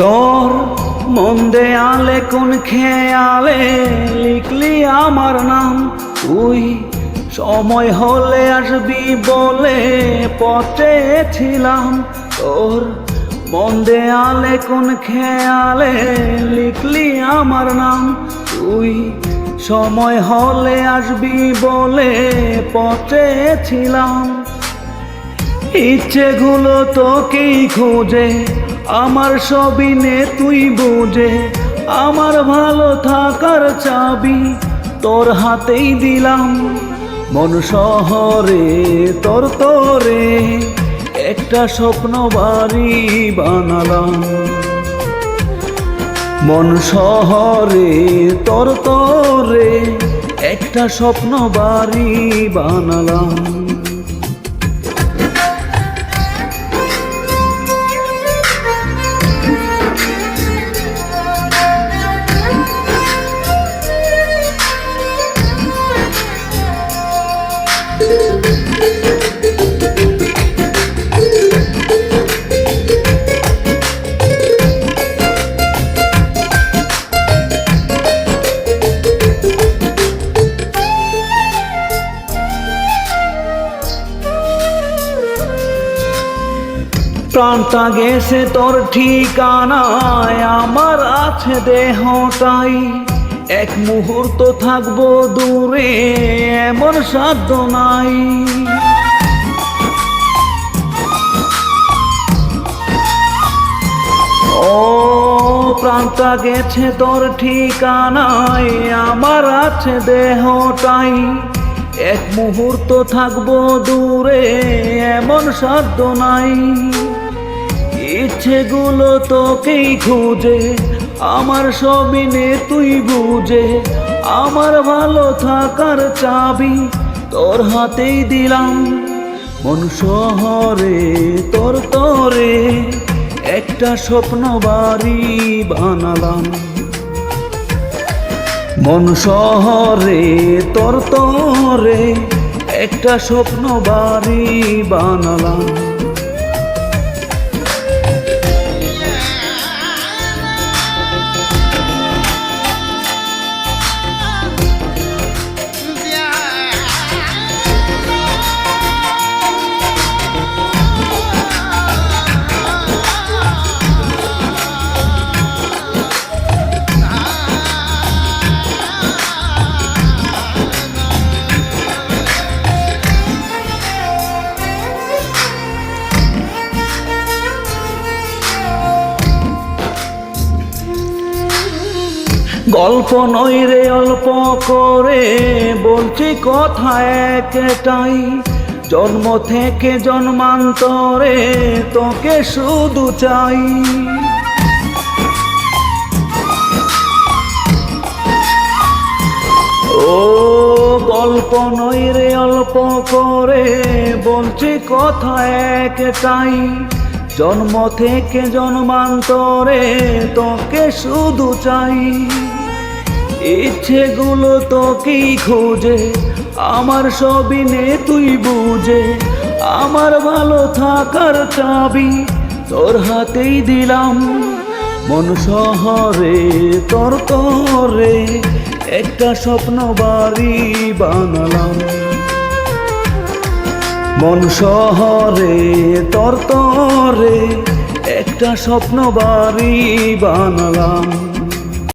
তোর মন দেয়ালে কোন খেয়ালে লিখলি আমার নাম, তুই সময় হলে আসবি বলে পথে ছিলাম। তোর মন দেয়ালে কোন খেয়ালে লিখলি আমার নাম, তুই সময় হলে আসবি বলে পথে ছিলাম। ইচ্ছেগুলো তোকেই খোঁজে, আমার সবই নে তুই বুঝে, আমার ভালো থাকার চাবি তোর হাতেই দিলাম। মন শহরে তোর তোরে একটা স্বপ্ন বাড়ি বানালাম। মন শহরে তোর তোরে একটা স্বপ্ন বাড়ি বানালাম। প্রাণটা গেছে তোর ঠিকানায়, আমার আছে দেহটাই। এক মুহূর্ত থাকবো দূরে এমন সাধ্য নাই। ও প্রাণটা গেছে তোর ঠিকানায়, আমার আছে দেহটাই। এক মুহূর্ত থাকবো দূরে এমন সাধ্য নাই। ইচ্ছেগুলো তোকেই খুঁজে, আমার সবই নে তুই বুঝে, আমার ভালো থাকার চাবি তোর হাতেই দিলাম। মন শহরে তোর তোরে একটা স্বপ্ন বাড়ি বানালাম। মন শহরে তোর তোরে একটা স্বপ্ন বাড়ি বানালাম। গল্প নয় রে অল্প করে বলছি কথা একটাই, জন্ম থেকে জন্মান্তরে তোকে শুধু চাই। ও গল্প নয় রে অল্প করে বলছি কথা একটাই, জন্ম থেকে জন্মান্তরে তোকে শুধু চাই। ইচ্ছেগুলো তোকেই খোঁজে, আমার সবই নে তুই বুঝে, আমার ভালো থাকার চাবি তোর হাতেই দিলাম। মন শহরে তোর তোরে একটা স্বপ্ন বাড়ি বানালাম। মন শহরে তোর তোরে একটা স্বপ্ন বাড়ি বানালাম।